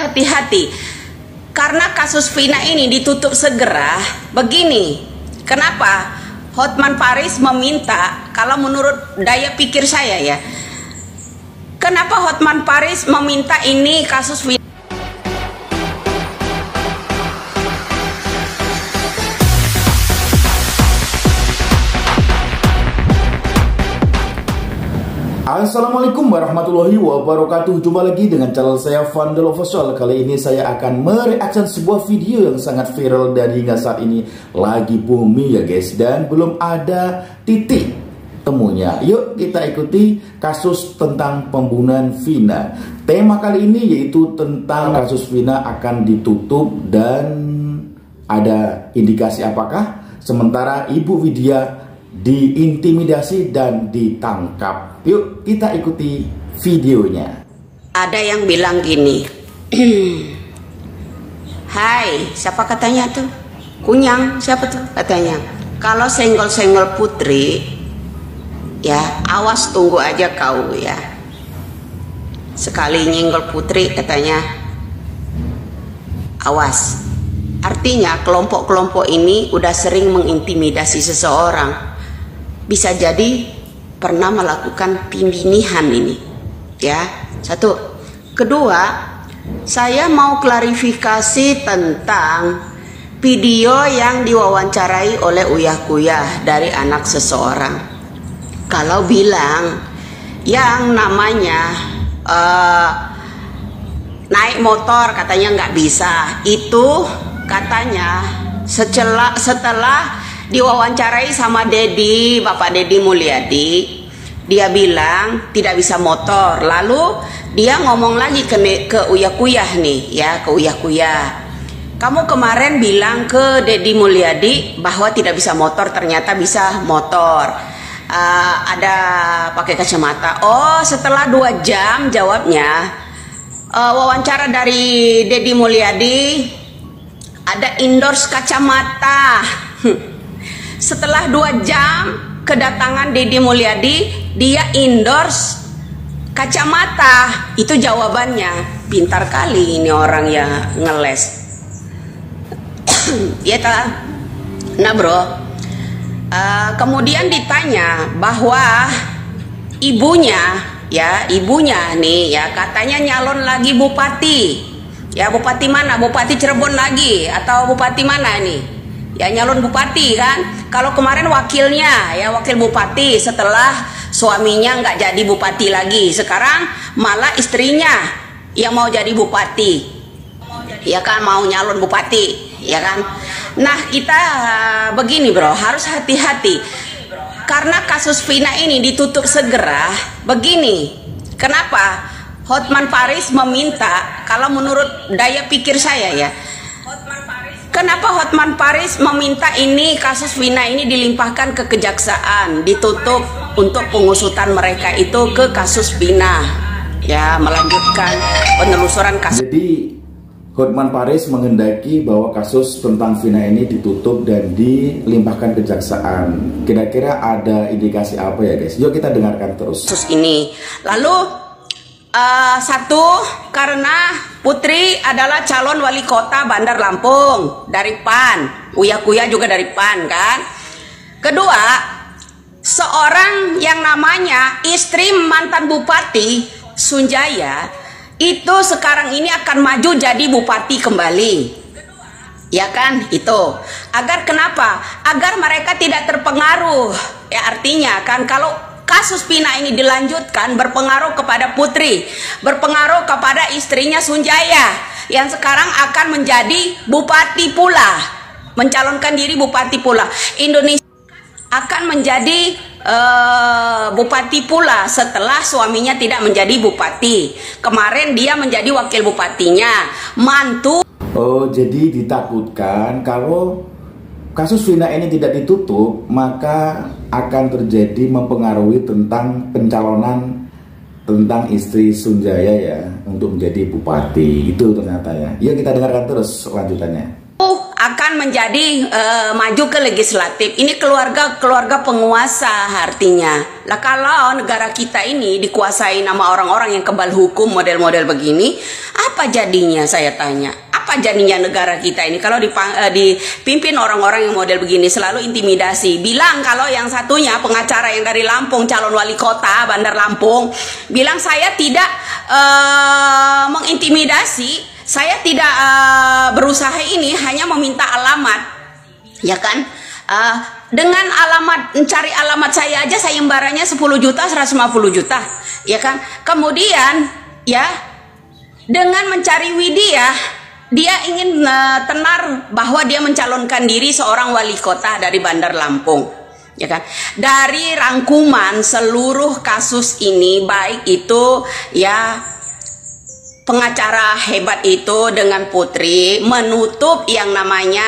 hati-hati karena kasus Vina ini ditutup segera. Begini, kenapa Hotman Paris meminta, kalau menurut daya pikir saya ya, kenapa Hotman Paris meminta ini kasus Vina? Assalamualaikum warahmatullahi wabarakatuh. Jumpa lagi dengan channel saya Vandal Official. Kali ini saya akan mereaction sebuah video yang sangat viral dan hingga saat ini lagi booming ya guys, dan belum ada titik temunya. Yuk kita ikuti kasus tentang pembunuhan Vina. Tema kali ini yaitu tentang kasus Vina akan ditutup dan ada indikasi apakah sementara Ibu Widya diintimidasi dan ditangkap. Yuk kita ikuti videonya. Ada yang bilang gini, hai, siapa katanya tuh? Kunyang, siapa tuh katanya? Kalau senggol-senggol Putri, ya awas tunggu aja kau ya. Sekali nyenggol Putri katanya, awas. Artinya kelompok-kelompok ini udah sering mengintimidasi seseorang. Bisa jadi pernah melakukan pembinihan ini ya. Satu. Kedua, saya mau klarifikasi tentang video yang diwawancarai oleh Uyah Kuyah dari anak seseorang. Kalau bilang yang namanya naik motor katanya nggak bisa, itu katanya setelah diwawancarai sama Bapak Deddy Mulyadi, dia bilang tidak bisa motor. Lalu dia ngomong lagi ke Uyah Kuyah nih ya, ke Uyah Kuyah, kamu kemarin bilang ke Deddy Mulyadi bahwa tidak bisa motor, ternyata bisa motor. Ada pakai kacamata. Oh, setelah 2 jam jawabnya, wawancara dari Deddy Mulyadi ada endorse kacamata. Setelah 2 jam kedatangan Deddy Mulyadi, dia endorse kacamata. Itu jawabannya. Pintar kali ini orang yang ngeles. Ya tak? Nah bro, kemudian ditanya bahwa ibunya nih ya, katanya nyalon lagi bupati. Ya bupati mana? Bupati Cirebon lagi atau bupati mana nih? Ya nyalon bupati kan. Kalau kemarin wakilnya ya, wakil bupati, setelah suaminya nggak jadi bupati lagi, sekarang malah istrinya yang mau jadi bupati, ya kan, mau nyalon bupati ya kan. Nah kita begini bro, harus hati-hati karena kasus Vina ini ditutup segera. Begini, kenapa Hotman Paris meminta, kalau menurut daya pikir saya ya, kenapa Hotman Paris meminta ini kasus Vina ini dilimpahkan ke kejaksaan, ditutup untuk pengusutan mereka itu ke kasus Vina, ya, melanjutkan penelusuran kasus. Jadi Hotman Paris menghendaki bahwa kasus tentang Vina ini ditutup dan dilimpahkan kejaksaan. Kira-kira ada indikasi apa ya guys? Yuk kita dengarkan terus kasus ini. Lalu satu, karena Putri adalah calon wali kota Bandar Lampung dari PAN, Uyah Kuyah juga dari PAN kan. Kedua, seorang yang namanya istri mantan Bupati Sunjaya itu sekarang ini akan maju jadi bupati kembali, ya kan. Itu agar kenapa? Agar mereka tidak terpengaruh ya, artinya kan kalau kasus Vina ini dilanjutkan berpengaruh kepada Putri, berpengaruh kepada istrinya Sunjaya yang sekarang akan menjadi bupati pula, mencalonkan diri bupati pula. Indonesia akan menjadi bupati pula setelah suaminya tidak menjadi bupati. Kemarin dia menjadi wakil bupatinya, mantu. Oh, jadi ditakutkan kalau kasus Vina ini tidak ditutup, maka akan terjadi mempengaruhi tentang pencalonan tentang istri Sunjaya ya untuk menjadi bupati. Itu ternyata ya. Yuk kita dengarkan terus lanjutannya. Akan akan menjadi maju ke legislatif. Ini keluarga penguasa artinya. Lah kalau negara kita ini dikuasai nama orang-orang yang kebal hukum model-model begini, apa jadinya saya tanya? Apa jadinya negara kita ini kalau dipimpin orang-orang yang model begini, selalu intimidasi. Bilang kalau yang satunya pengacara yang dari Lampung, calon wali kota Bandar Lampung, bilang saya tidak mengintimidasi. Saya tidak berusaha ini, hanya meminta alamat, ya kan? Dengan alamat, mencari alamat saya aja sayembaranya 10 juta, 150 juta, ya kan? Kemudian, ya, dengan mencari Widya, dia ingin tenar bahwa dia mencalonkan diri seorang wali kota dari Bandar Lampung, ya kan? Dari rangkuman seluruh kasus ini, baik itu, ya, pengacara hebat itu dengan Putri menutup yang namanya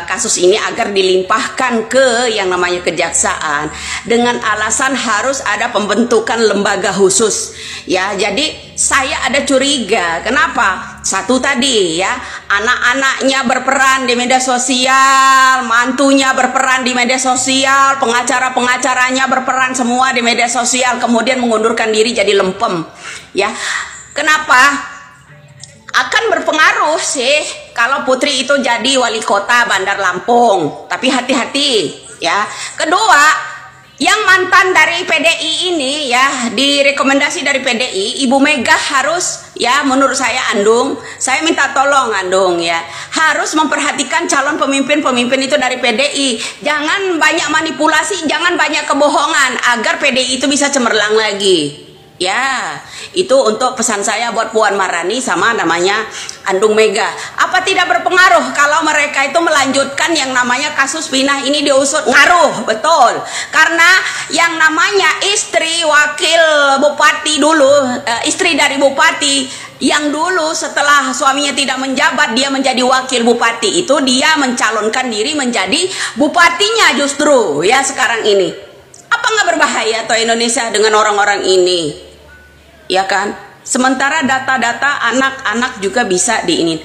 kasus ini agar dilimpahkan ke yang namanya kejaksaan dengan alasan harus ada pembentukan lembaga khusus, ya. Jadi saya ada curiga, kenapa? Satu tadi, ya, anak-anaknya berperan di media sosial, mantunya berperan di media sosial, pengacara-pengacaranya berperan semua di media sosial, kemudian mengundurkan diri jadi lempem, ya. Kenapa? Akan berpengaruh sih kalau Putri itu jadi wali kota Bandar Lampung. Tapi hati-hati, ya. Kedua, yang mantan dari PDI ini, ya, direkomendasi dari PDI, Ibu Mega harus, ya, menurut saya Andung, saya minta tolong Andung, ya, harus memperhatikan calon pemimpin-pemimpin itu dari PDI. Jangan banyak manipulasi, jangan banyak kebohongan agar PDI itu bisa cemerlang lagi. Ya, itu untuk pesan saya buat Puan Maharani sama namanya Andung Mega. Apa tidak berpengaruh kalau mereka itu melanjutkan yang namanya kasus Pinah ini diusut? Ngaruh, betul. Karena yang namanya istri wakil bupati dulu, istri dari bupati yang dulu setelah suaminya tidak menjabat, dia menjadi wakil bupati, itu dia mencalonkan diri menjadi bupatinya justru, ya, sekarang ini. Apa nggak berbahaya atau Indonesia dengan orang-orang ini? Ya kan, sementara data-data anak-anak juga bisa diinin.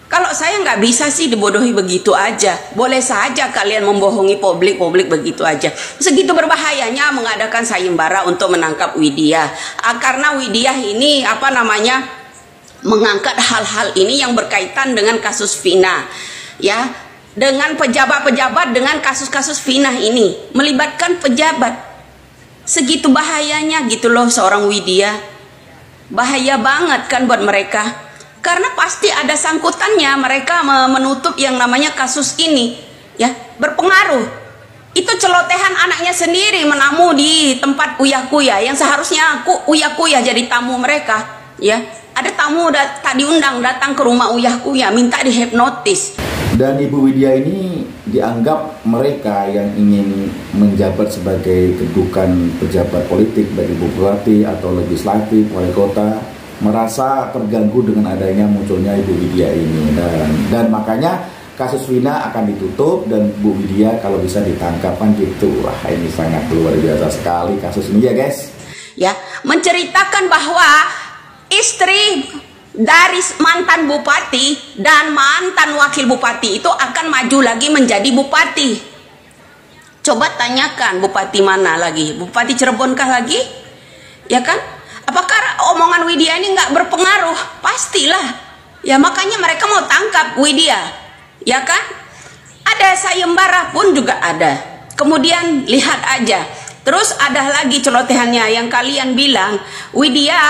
Kalau saya nggak bisa sih dibodohi begitu aja. Boleh saja kalian membohongi publik begitu aja. Segitu berbahayanya mengadakan sayembara untuk menangkap Widya. Karena Widya ini apa namanya mengangkat hal-hal ini yang berkaitan dengan kasus Vina, ya, dengan pejabat-pejabat, dengan kasus-kasus Vina ini melibatkan pejabat. Segitu bahayanya gitu loh seorang Widya. Bahaya banget kan buat mereka, karena pasti ada sangkutannya mereka menutup yang namanya kasus ini, ya, berpengaruh. Itu celotehan anaknya sendiri menamu di tempat Uya-Kuya yang seharusnya Uya-Kuya jadi tamu mereka, ya. Ada tamu tak diundang datang ke rumah Uya-Kuya minta dihipnotis. Dan Ibu Widya ini dianggap mereka yang ingin menjabat sebagai kedudukan pejabat politik baik bupati atau legislatif, wali kota, merasa terganggu dengan adanya munculnya Ibu Widya ini, dan makanya kasus Vina akan ditutup dan Bu Widya kalau bisa ditangkap kan gitu. Wah, ini sangat luar biasa sekali kasus ini, ya guys. Ya, menceritakan bahwa istri dari mantan bupati dan mantan wakil bupati itu akan maju lagi menjadi bupati. Coba tanyakan bupati mana lagi? Bupati Cirebon kah lagi? Ya kan? Apakah omongan Widya ini nggak berpengaruh? Pastilah. Ya makanya mereka mau tangkap Widya. Ya kan? Ada sayembara pun juga ada. Kemudian lihat aja. Terus ada lagi celotehannya yang kalian bilang, Widya,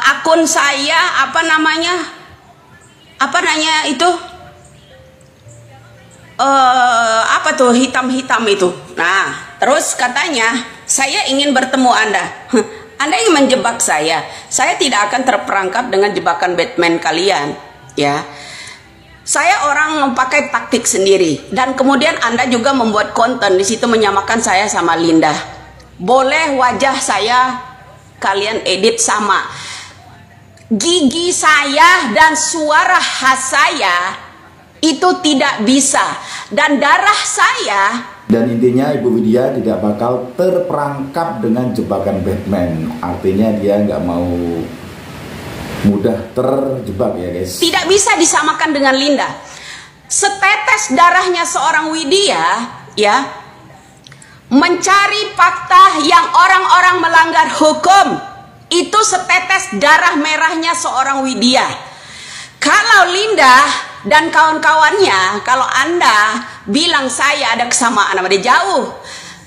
akun saya apa namanya itu, apa tuh hitam-hitam itu. Nah, terus katanya saya ingin bertemu Anda. Anda ingin menjebak saya tidak akan terperangkap dengan jebakan Batman kalian, ya. Saya orang memakai taktik sendiri, dan kemudian Anda juga membuat konten di situ menyamakan saya sama Linda. Boleh wajah saya kalian edit sama, gigi saya dan suara khas saya itu tidak bisa, dan darah saya. Dan intinya Ibu Widya tidak bakal terperangkap dengan jebakan Batman. Artinya dia nggak mau mudah terjebak, ya guys. Tidak bisa disamakan dengan Linda. setetes darahnya seorang Widya, ya, mencari fakta yang orang-orang melanggar hukum, itu setetes darah merahnya seorang Widya. Kalau Linda dan kawan-kawannya, kalau Anda bilang saya ada kesamaan sama dia, jauh.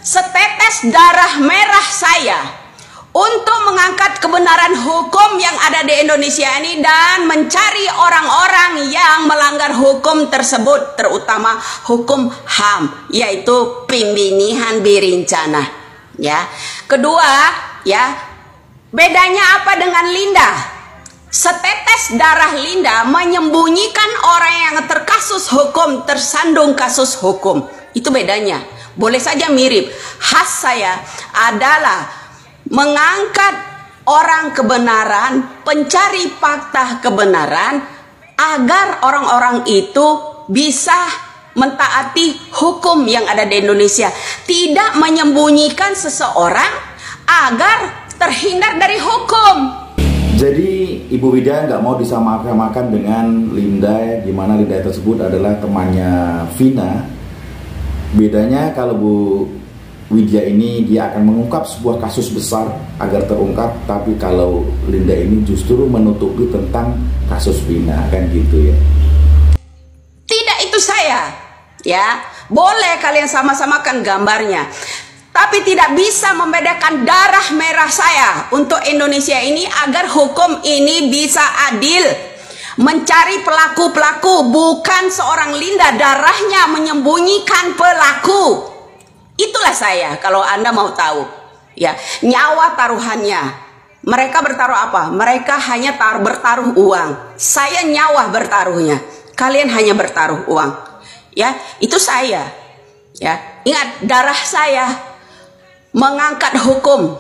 Setetes darah merah saya untuk mengangkat kebenaran hukum yang ada di Indonesia ini dan mencari orang-orang yang melanggar hukum tersebut, terutama hukum HAM, yaitu pembunuhan berencana. Ya, kedua, ya, bedanya apa dengan Linda? Setetes darah Linda menyembunyikan orang yang terkasus hukum, tersandung kasus hukum. Itu bedanya. Boleh saja mirip. Khas saya adalah mengangkat orang kebenaran, pencari fakta kebenaran, agar orang-orang itu bisa mentaati hukum yang ada di Indonesia. Tidak menyembunyikan seseorang agar terhindar dari hukum. Jadi Ibu Widya nggak mau disamakan dengan Linda, di mana Linda tersebut adalah temannya Vina. Bedanya kalau Bu Widya ini dia akan mengungkap sebuah kasus besar agar terungkap, tapi kalau Linda ini justru menutupi tentang kasus Vina, kan gitu ya. Tidak, itu saya, ya. Boleh kalian sama-samakan gambarnya, tapi tidak bisa membedakan darah merah saya untuk Indonesia ini agar hukum ini bisa adil. Mencari pelaku-pelaku, bukan seorang Linda darahnya menyembunyikan pelaku. Itulah saya, kalau Anda mau tahu. Ya, nyawa taruhannya. Mereka bertaruh apa? Mereka hanya bertaruh uang. Saya nyawa bertaruhnya. Kalian hanya bertaruh uang. Ya, itu saya. Ya, ingat, darah saya mengangkat hukum,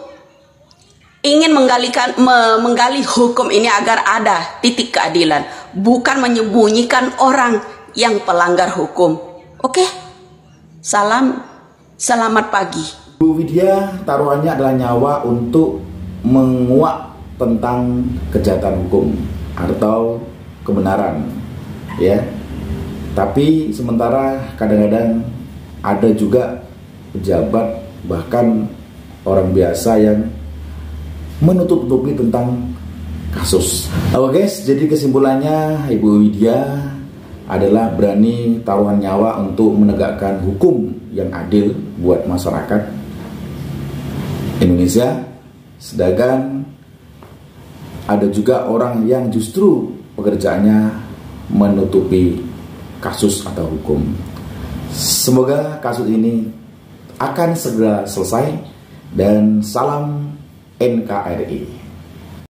ingin menggali hukum ini agar ada titik keadilan, bukan menyembunyikan orang yang pelanggar hukum. Oke, selamat pagi. Bu Widya taruhannya adalah nyawa untuk menguak tentang kejahatan hukum atau kebenaran, ya. Tapi sementara kadang-kadang ada juga pejabat, bahkan orang biasa yang menutup-tutupi tentang kasus. Oke guys, jadi kesimpulannya Ibu Widya adalah berani taruhan nyawa untuk menegakkan hukum yang adil buat masyarakat Indonesia. Sedangkan ada juga orang yang justru pekerjaannya menutupi kasus atau hukum. Semoga kasus ini akan segera selesai, dan salam NKRI.